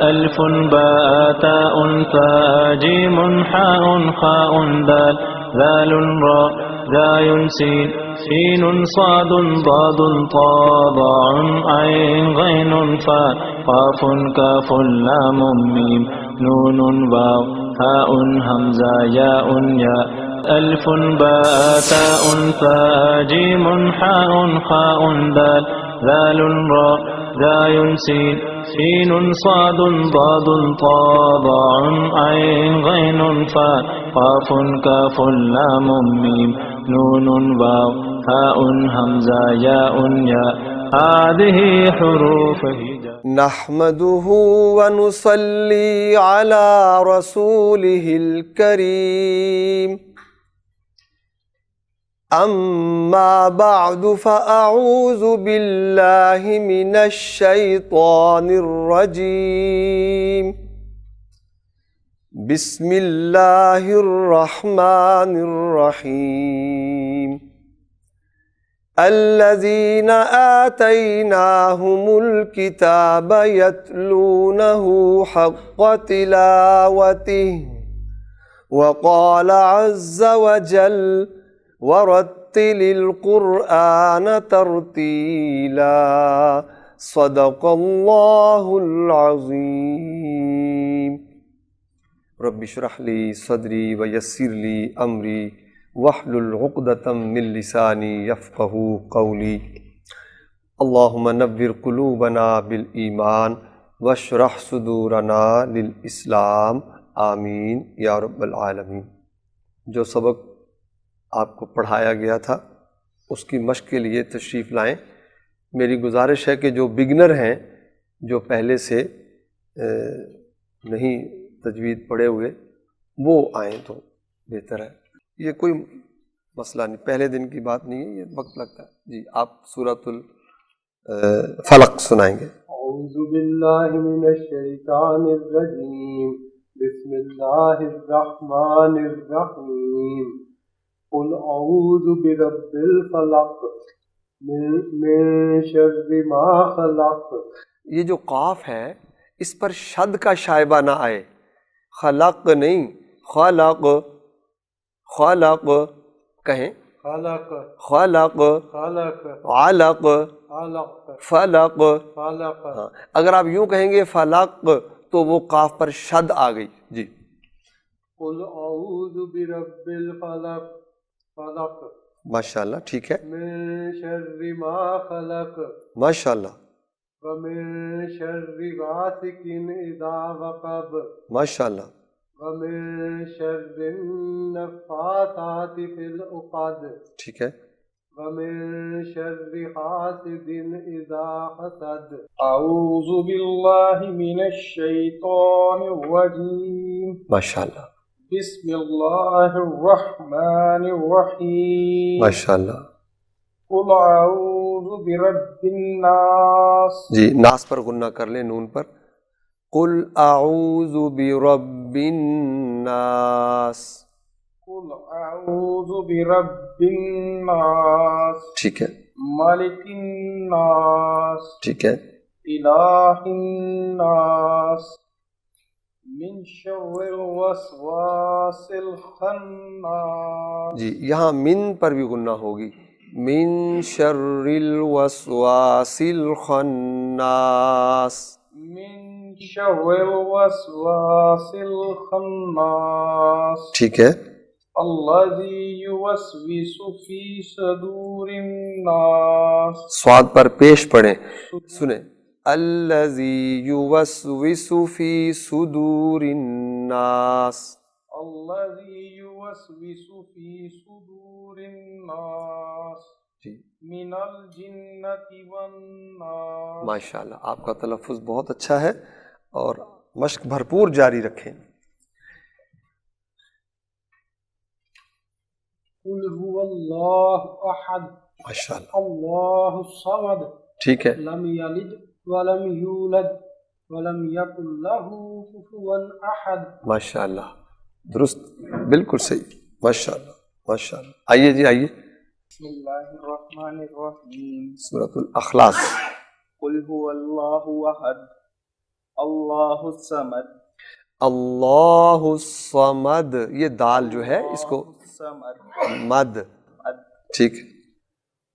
ألف باء تاء ثاء جيم حاء خاء دال ذال راء زاي سين سين صاد ضاد طاء ضاع عين غين فاء قاف كاف لام ميم نون واو هاء همزة ياء ياء ألف باء تاء ثاء جيم حاء خاء دال ذال راء زاي سين سين صاد ضاد طاء ضاع عين غين فاء قاف كاف لام ميم نون واو هاء همزة ياء ياء هذه حروف هجاء. نحمده ونصلي على رسوله الكريم. أما بعد فأعوذ بالله من الشيطان الرجيم. بسم الله الرحمن الرحيم. الذين آتيناهم الكتاب يتلونه حق تلاوته وقال عز وجل ورتل القرآن ترتیلا صدق اللہ العظیم. رب اشرح لی صدری ویسر لی امری واحلل عقدۃ من لسانی یفقہوا قولی. اللہم نور قلوبنا بالایمان واشرح صدورنا للاسلام آمین یا رب العالمین. جو سبق آپ کو پڑھایا گیا تھا اس کی مشق کے لیے تشریف لائیں. میری گزارش ہے کہ جو بگنر ہیں، جو پہلے سے نہیں تجوید پڑھے ہوئے، وہ آئیں تو بہتر ہے. یہ کوئی مسئلہ نہیں، پہلے دن کی بات نہیں ہے، یہ وقت لگتا ہے. جی آپ سورۃ الفلق سنائیں گے. اعوذ باللہ من الشیطان الرجیم. بسم اللہ الرحمن الرحیم. قل اعوذ برب الفلق من شر ما خلق. یہ جو قاف ہے اس پر شد کا شائبہ نہ آئے. خلق نہیں، خلق خلق کہیں. خلق خلق خلق علق علق فلق. فلق. اگر آپ یوں کہیں گے فلق تو وہ قاف پر شد آ گئی. جی قل اعوذ برب الفلق فلق ماشاءاللہ، ٹھیک ہے، من شر ما خلق ماشاءاللہ ومن شر غاسق اذا وقب ماشاءاللہ ومن شر النفاثات في العقد ٹھیک ہے. ومن شر حاسد اذا حسد. اعوذ باللہ من الشیطان الرجیم. ماشاءاللہ بسم اللہ الرحمن الرحیم. ماشاءاللہ. قل اعوذ برب الناس. جی ناس پر غنہ کر لیں، نون پر. قل اعوذ برب الناس. قل اعوذ برب الناس. ٹھیک ہے، ملک الناس. ٹھیک ہے. الہ الناس. من شر الوسواس الخناس. جی یہاں من پر بھی غنہ ہوگی. من شر الوسواس الخناس. من شر الوسواس الخناس. ٹھیک ہے. الذی یوسوس فی صدور الناس. سواد پر پیش پڑھیں، سنیں. الذی یوسوس فی صدور الناس. الذی یوسوس فی صدور الناس. جی من الجنۃ والناس. ماشاءاللہ، آپ کا تلفظ بہت اچھا ہے اور مشق بھرپور جاری رکھیں. قل هو اللہ احد ماشاءاللہ، اللہ الصمد ٹھیک ہے. لم یلد ولم یولد ولم یکن له کفوا احد. ماشاءاللہ، درست، بالکل صحیح. ماشاءاللہ ماشاءاللہ. آئیے جی آئیے. بسم اللہ الرحمن الرحیم. سورۃ الاخلاص. قل هو اللہ احد اللہ الصمد اللہ الصمد، یہ دال جو ہے اس کو مد، ٹھیک ہے.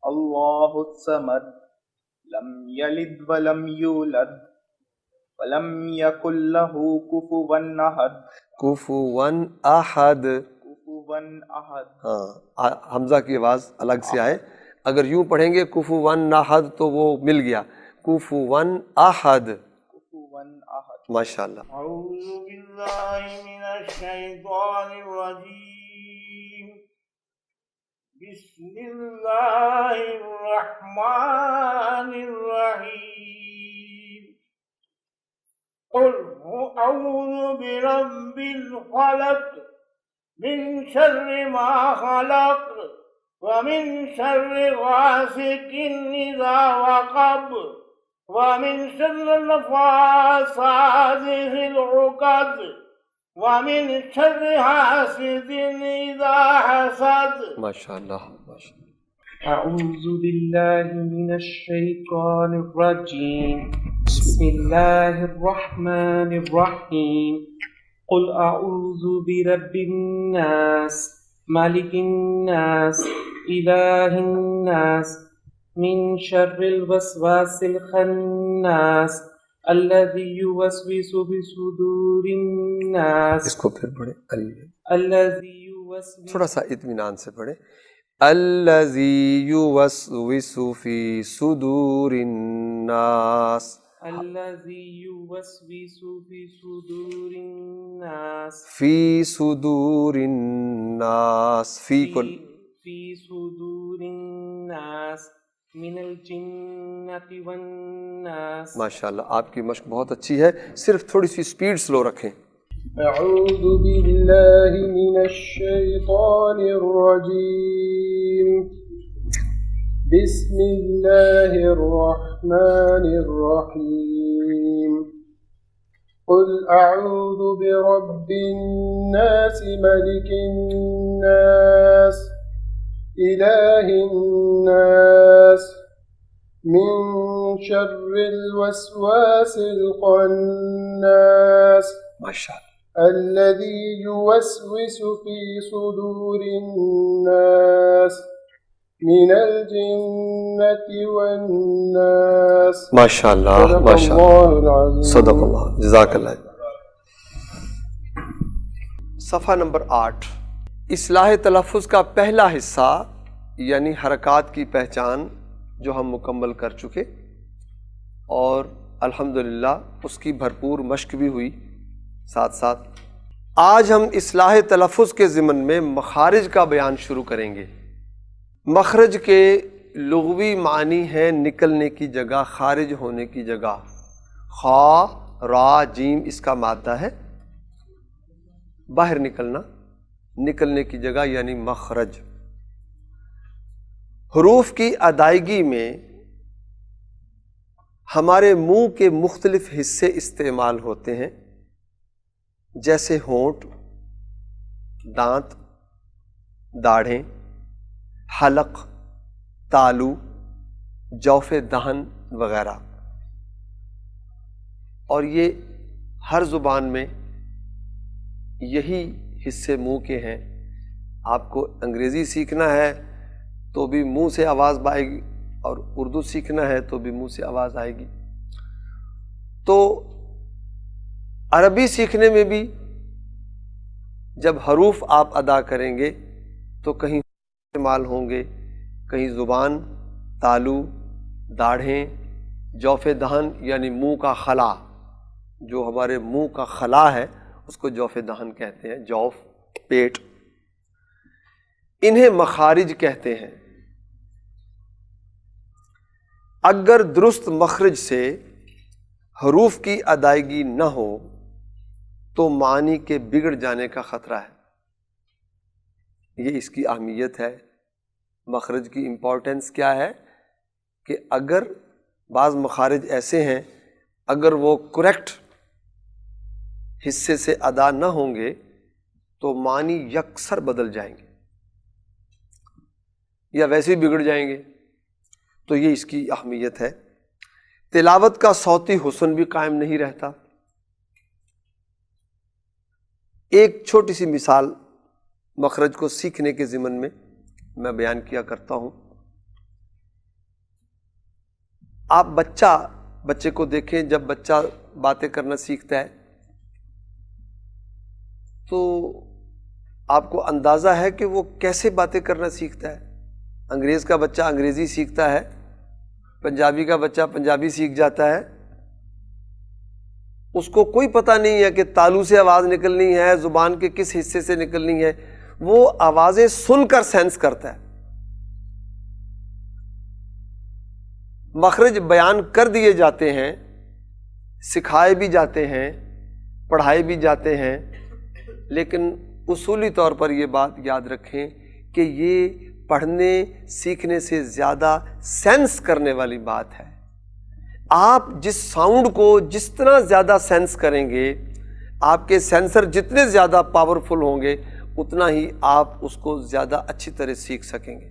اللہ الصمد لم یلد ولم یولد ولم یکن له کفوا احد. کفوا احد، کفوا احد. ہاں حمزہ کی آواز الگ سے آئے. اگر یوں پڑھیں گے کفوا احد تو وہ مل گیا، کفوا احد. ماشاء اللہ. اعوذ باللہ من الشیطان الرجیم. بسم اللہ الرحمن الرحیم. قل اعوذ برب الفلق من شر ما خلق ومن شر غاسق اذا وقب ومن شر النفاثات في العقد ومن شر حاسد إذا حسد. ماشاء اللہ ماشاء اللہ. أعوذ بالله من الشيطان الرجيم. بسم الله الرحمن الرحيم. قل أعوذ برب الناس ملك الناس إله الناس من شر الوسواس الخناس الذي يوسوس بصدور الناس. اس کو پھر پڑھیں، الذي يوسوس، تھوڑا سا اطمینان سے پڑھیں. الذي يوسوس في صدور الناس. الذي يوسوس في صدور الناس. في صدور الناس، في صدور الناس من الجنة والناس. ماشاءاللہ آپ کی مشق بہت اچھی ہے، صرف تھوڑی سی سپیڈ سلو رکھیں. أعوذ بالله من الشيطان الرجيم. بسم الله الرحمن الرحيم. قل أعوذ برب الناس ملك الناس إله الناس من شر الوسواس الخناس ماشاءاللہ. الذي يوسوس في صدور الناس من الجنة والناس. ماشاءاللہ صدق ماشاءاللہ، اللہ العظیم. صدق اللہ، جزاک اللہ. صفحہ نمبر 8. اصلاح تلفظ کا پہلا حصہ یعنی حرکات کی پہچان جو ہم مکمل کر چکے، اور الحمدللہ اس کی بھرپور مشق بھی ہوئی ساتھ ساتھ. آج ہم اصلاح تلفظ کے ضمن میں مخارج کا بیان شروع کریں گے. مخرج کے لغوی معنی ہیں نکلنے کی جگہ، خارج ہونے کی جگہ. خا، را، جیم اس کا مادہ ہے، باہر نکلنا، نکلنے کی جگہ یعنی مخرج. حروف کی ادائیگی میں ہمارے منہ کے مختلف حصے استعمال ہوتے ہیں، جیسے ہونٹ، دانت، داڑھیں، حلق، تالو، جوف دہن وغیرہ. اور یہ ہر زبان میں یہی حصے منہ کے ہیں. آپ کو انگریزی سیکھنا ہے تو بھی منہ سے آواز آئے گی، اور اردو سیکھنا ہے تو بھی منہ سے آواز آئے گی. تو عربی سیکھنے میں بھی جب حروف آپ ادا کریں گے تو کہیں استعمال ہوں گے، کہیں زبان، تالو، داڑھیں، جوف دہن یعنی منہ کا خلا، جو ہمارے منہ کا خلا ہے اس کو جوف دہن کہتے ہیں، جوف، پیٹ. انہیں مخارج کہتے ہیں. اگر درست مخرج سے حروف کی ادائیگی نہ ہو تو معنی کے بگڑ جانے کا خطرہ ہے. یہ اس کی اہمیت ہے. مخرج کی امپورٹنس کیا ہے کہ اگر بعض مخارج ایسے ہیں اگر وہ کریکٹ حصے سے ادا نہ ہوں گے تو معنی یکسر بدل جائیں گے یا ویسے ہی بگڑ جائیں گے. تو یہ اس کی اہمیت ہے. تلاوت کا صوتی حسن بھی قائم نہیں رہتا. ایک چھوٹی سی مثال مخرج کو سیکھنے کے ضمن میں بیان کیا کرتا ہوں. آپ بچے کو دیکھیں، جب بچہ باتیں کرنا سیکھتا ہے تو آپ کو اندازہ ہے کہ وہ کیسے باتیں کرنا سیکھتا ہے. انگریز کا بچہ انگریزی سیکھتا ہے، پنجابی کا بچہ پنجابی سیکھ جاتا ہے. اس کو کوئی پتہ نہیں ہے کہ تالو سے آواز نکلنی ہے، زبان کے کس حصے سے نکلنی ہے. وہ آوازیں سن کر سینس کرتا ہے. مخرج بیان کر دیے جاتے ہیں، سکھائے بھی جاتے ہیں، پڑھائے بھی جاتے ہیں، لیکن اصولی طور پر یہ بات یاد رکھیں کہ یہ پڑھنے سیکھنے سے زیادہ سینس کرنے والی بات ہے. آپ جس ساؤنڈ کو جتنا زیادہ سینس کریں گے، آپ کے سینسر جتنے زیادہ پاورفل ہوں گے، اتنا ہی آپ اس کو زیادہ اچھی طرح سیکھ سکیں گے.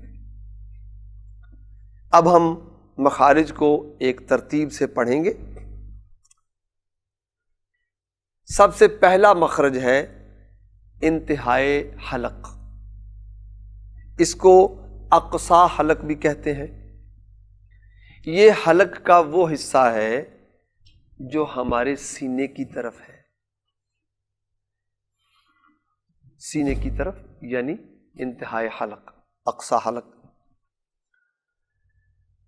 اب ہم مخارج کو ایک ترتیب سے پڑھیں گے. سب سے پہلا مخرج ہے انتہائے حلق. اس کو اقصا حلق بھی کہتے ہیں. یہ حلق کا وہ حصہ ہے جو ہمارے سینے کی طرف ہے. سینے کی طرف یعنی انتہائے حلق، اقصا حلق.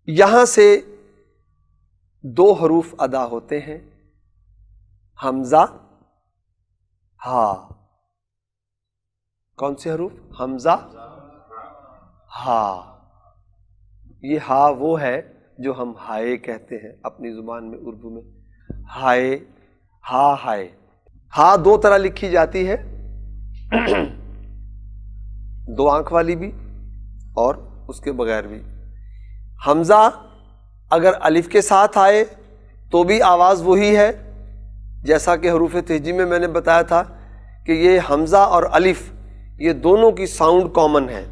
یہاں سے 2 حروف ادا ہوتے ہیں، حمزہ ہا. کون سے حروف؟ حمزہ ہا. یہ ہا وہ ہے جو ہم ہائے کہتے ہیں اپنی زبان میں، اردو میں ہائے، ہا ہائے. ہا 2 طرح لکھی جاتی ہے، 2 آنکھ والی بھی اور اس کے بغیر بھی. حمزہ اگر الف کے ساتھ آئے تو بھی آواز وہی ہے، جیسا کہ حروف تہجی میں نے بتایا تھا کہ یہ حمزہ اور الف یہ دونوں کی ساؤنڈ کامن ہے،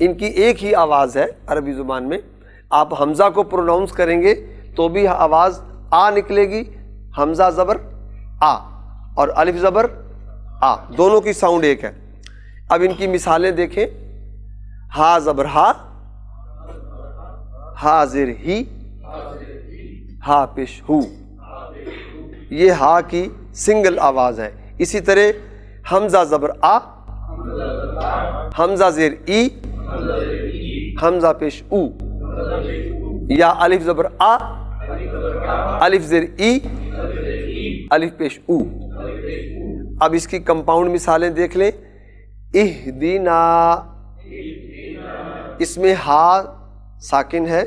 ان کی ایک ہی آواز ہے عربی زبان میں. آپ حمزہ کو پروناؤنس کریں گے تو بھی آواز آ نکلے گی، حمزہ زبر آ اور الف زبر آ، دونوں کی ساؤنڈ ایک ہے. اب ان کی مثالیں دیکھیں. ہا زبر ہا، ہا زیر ہی، ہا پیش ہو. یہ ہا کی سنگل آواز ہے. اسی طرح حمزہ زبر آ، حمزہ زیر ای، حمزہ پیش او، یا الف زبر آ، الف زیر ای، الف پیش او. اب اس کی کمپاؤنڈ مثالیں دیکھ لیں. اہدینا، اس میں ہا ساکن ہے.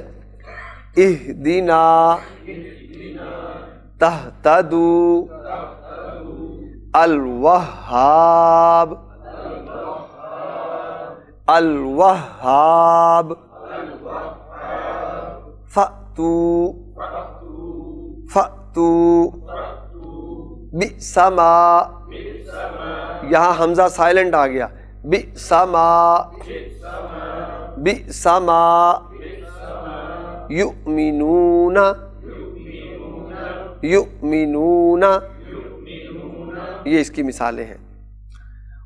اہدینا تہتدو، الوہاب، الوہاب. فأتو، فأتو بئسما، یہاں حمزہ سائلنٹ آ گیا. بئسما، بئسما. یؤمنون، یؤمنون. یہ اس کی مثالیں ہیں.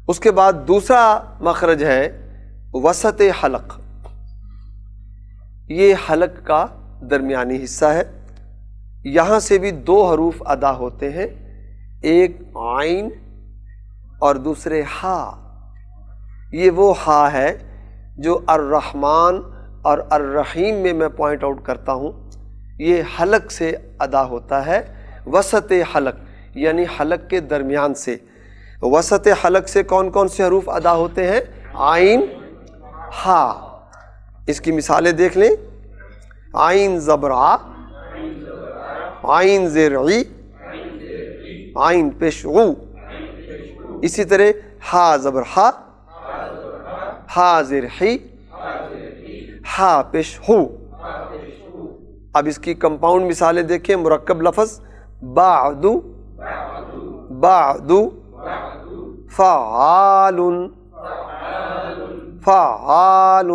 اس کے بعد دوسرا مخرج ہے وسط حلق. یہ حلق کا درمیانی حصہ ہے. یہاں سے بھی 2 حروف ادا ہوتے ہیں، ایک عین اور دوسرے ہا. یہ وہ ہا ہے جو الرحمن اور الرحیم میں پوائنٹ آؤٹ کرتا ہوں. یہ حلق سے ادا ہوتا ہے، وسط حلق یعنی حلق کے درمیان سے. وسط حلق سے کون کون سے حروف ادا ہوتے ہیں؟ عین، ہا. اس کی مثالیں دیکھ لیں. عین زبر آ، عین زیر عی، عین پیش عو. اسی طرح ہا زبر ہا، ہا زیر حی، ہا پیش ہو. اب اس کی کمپاؤنڈ مثالیں دیکھیں. مرکب لفظ بعد، بعد. فعال، فعال.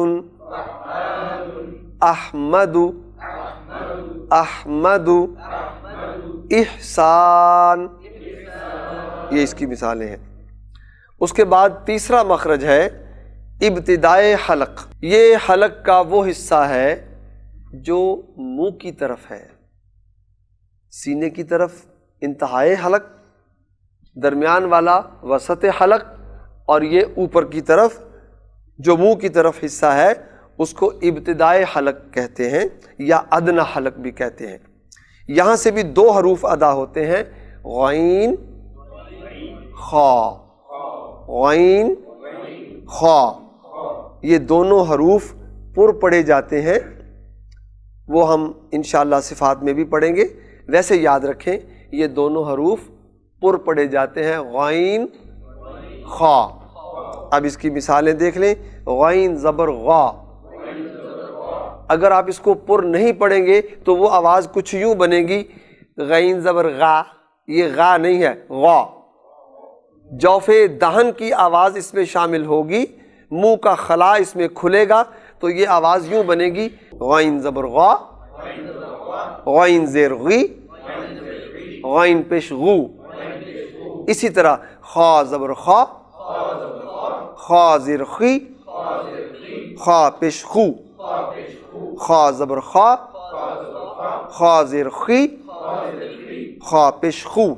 احمد، احمد. احسان. یہ اس کی مثالیں ہیں. اس کے بعد تیسرا مخرج ہے ابتدائے حلق. یہ حلق کا وہ حصہ ہے جو منہ کی طرف ہے، سینے کی طرف انتہائے حلق، درمیان والا وسط حلق، اور یہ اوپر کی طرف جو منہ کی طرف حصہ ہے اس کو ابتدائے حلق کہتے ہیں یا ادنی حلق بھی کہتے ہیں. یہاں سے بھی 2 حروف ادا ہوتے ہیں، غین خا، غین خا. یہ دونوں حروف پر پڑھے جاتے ہیں، وہ ہم انشاءاللہ صفات میں بھی پڑھیں گے. ویسے یاد رکھیں یہ دونوں حروف پر پڑھے جاتے ہیں، غین خا. اب اس کی مثالیں دیکھ لیں. غین زبر غا، اگر آپ اس کو پر نہیں پڑھیں گے تو وہ آواز کچھ یوں بنے گی، غین زبر غا. یہ غا نہیں ہے، غا. جوف دہن کی آواز اس میں شامل ہوگی، منہ کا خلا اس میں کھلے گا تو یہ آواز یوں بنے گی، غین زبر غا، غین زیر غی، غین پیش غو. اسی طرح خا زبر خا، خا زیر خی، خا پیش خو، خا زبر خا، خا زیر خی، خا پیش خو.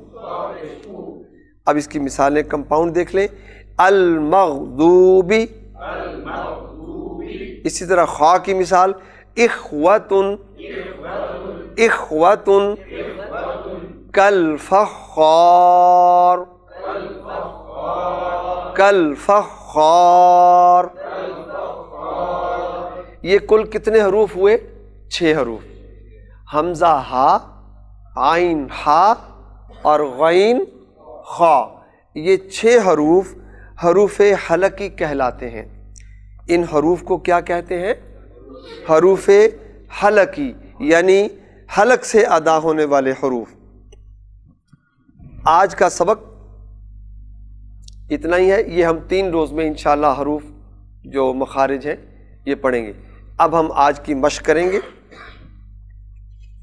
اب اس کی مثالیں کمپاؤنڈ دیکھ لیں. المغضوبی، اسی طرح خا کی مثال اخوتن، اخوتن کالفخار، کالفخار. یہ کل کتنے حروف ہوئے؟ 6 حروف. حمزہ ہا، عین ہا اور غین خا. یہ 6 حروف حروف حلقی کہلاتے ہیں. ان حروف کو کیا کہتے ہیں؟ حروف حلقی، یعنی حلق سے ادا ہونے والے حروف. آج کا سبق اتنا ہی ہے. یہ ہم 3 روز میں انشاءاللہ حروف جو مخارج ہیں یہ پڑھیں گے. اب ہم آج کی مشق کریں گے.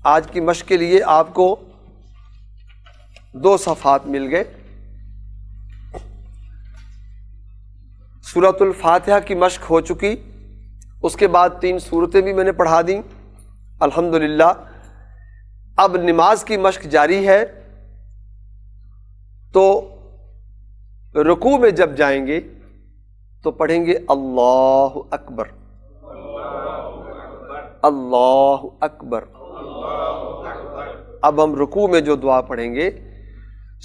آج کی مشق کے لیے آپ کو 2 صفحات مل گئے. سورۃ الفاتحہ کی مشق ہو چکی، اس کے بعد 3 سورتیں بھی میں نے پڑھا دیں الحمدللہ. اب نماز کی مشق جاری ہے، تو رکوع میں جب جائیں گے تو پڑھیں گے اللہ اکبر، اللہ اکبر. اب ہم رکوع میں جو دعا پڑھیں گے،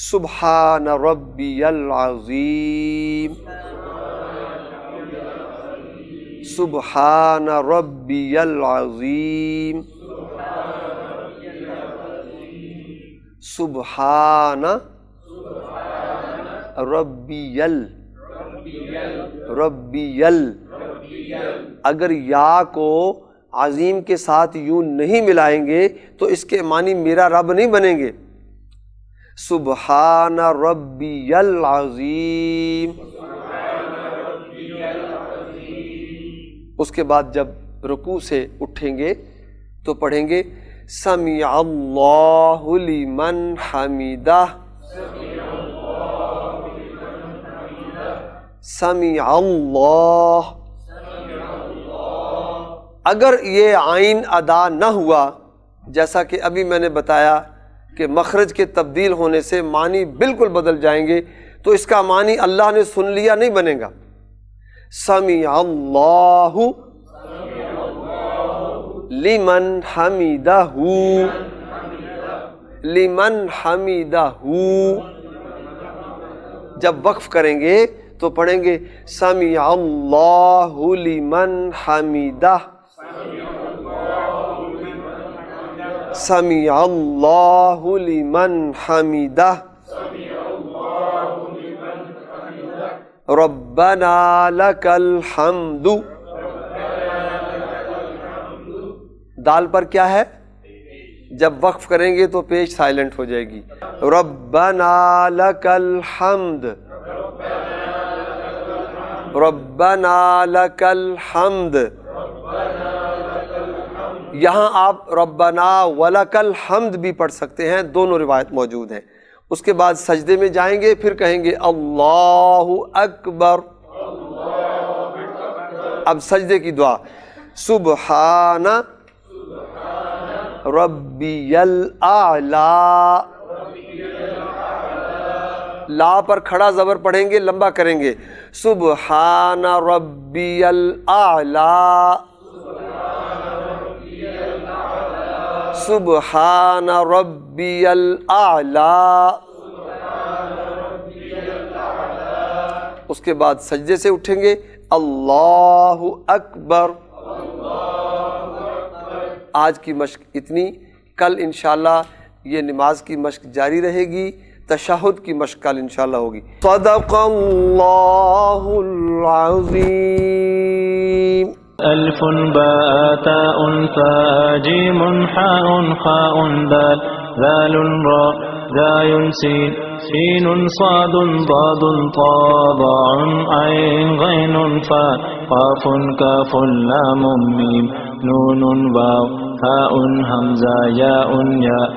سبحان ربی العظیم، سبحان ربی العظیم، سبحان ربی ربی. اگر یا کو عظیم کے ساتھ یوں نہیں ملائیں گے تو اس کے معنی میرا رب نہیں بنیں گے. سبحان ربی العظیم. اس کے بعد جب رکوع سے اٹھیں گے تو پڑھیں گے سمیع اللہ لمن حمیدہ، سمیع اللہ. اگر یہ عین ادا نہ ہوا، جیسا کہ ابھی میں نے بتایا کہ مخرج کے تبدیل ہونے سے معنی بالکل بدل جائیں گے، تو اس کا معنی اللہ نے سن لیا نہیں بنے گا. سمیع اللہ لمن حمیدہ، لمن حمیدہ. جب وقف کریں گے تو پڑھیں گے سمیع اللہ لمن حمیدہ، سمیع اللہ لمن حمیدہ. ربنا لک الحمد. دال پر کیا ہے؟ جب وقف کریں گے تو پیش سائلنٹ ہو جائے گی. ربنا لک الحمد، ربنا لک الحمد. یہاں آپ ربنا ولک الحمد بھی پڑھ سکتے ہیں، دونوں روایت موجود ہیں. اس کے بعد سجدے میں جائیں گے، پھر کہیں گے اللہ اکبر۔ اب سجدے کی دعا، سبحان ربی الاعلی، لا پر کھڑا زبر پڑھیں گے، لمبا کریں گے، سبحان ربی الاعلی، سبحان ربی الاعلی۔ اس کے بعد سجدے سے اٹھیں گے، اللہ اکبر۔ آج کی مشق اتنی، کل انشاءاللہ یہ نماز کی مشق جاری رہے گی، تشہد کی مشق کل انشاءاللہ ہوگی۔ صدق اللہ العظیم۔ ألف باء تاء ثاء جيم حاء خاء دال ذال راء زاي سين سين صاد ضاد طاء ضاء عين غين فاء قاف كاف لام ميم نون واو هاء همزة ياء ياء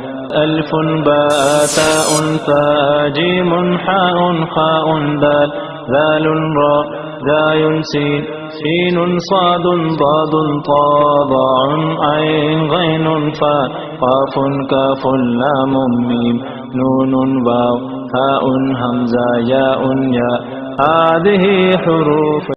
ألف باء تاء ثاء جيم حاء خاء دال ذال راء زاي سين سين صاد ضاد طاء ضاء عين غين فاء قاف كاف لام ميم نون واو هاء همزة ياء ياء هذه حروف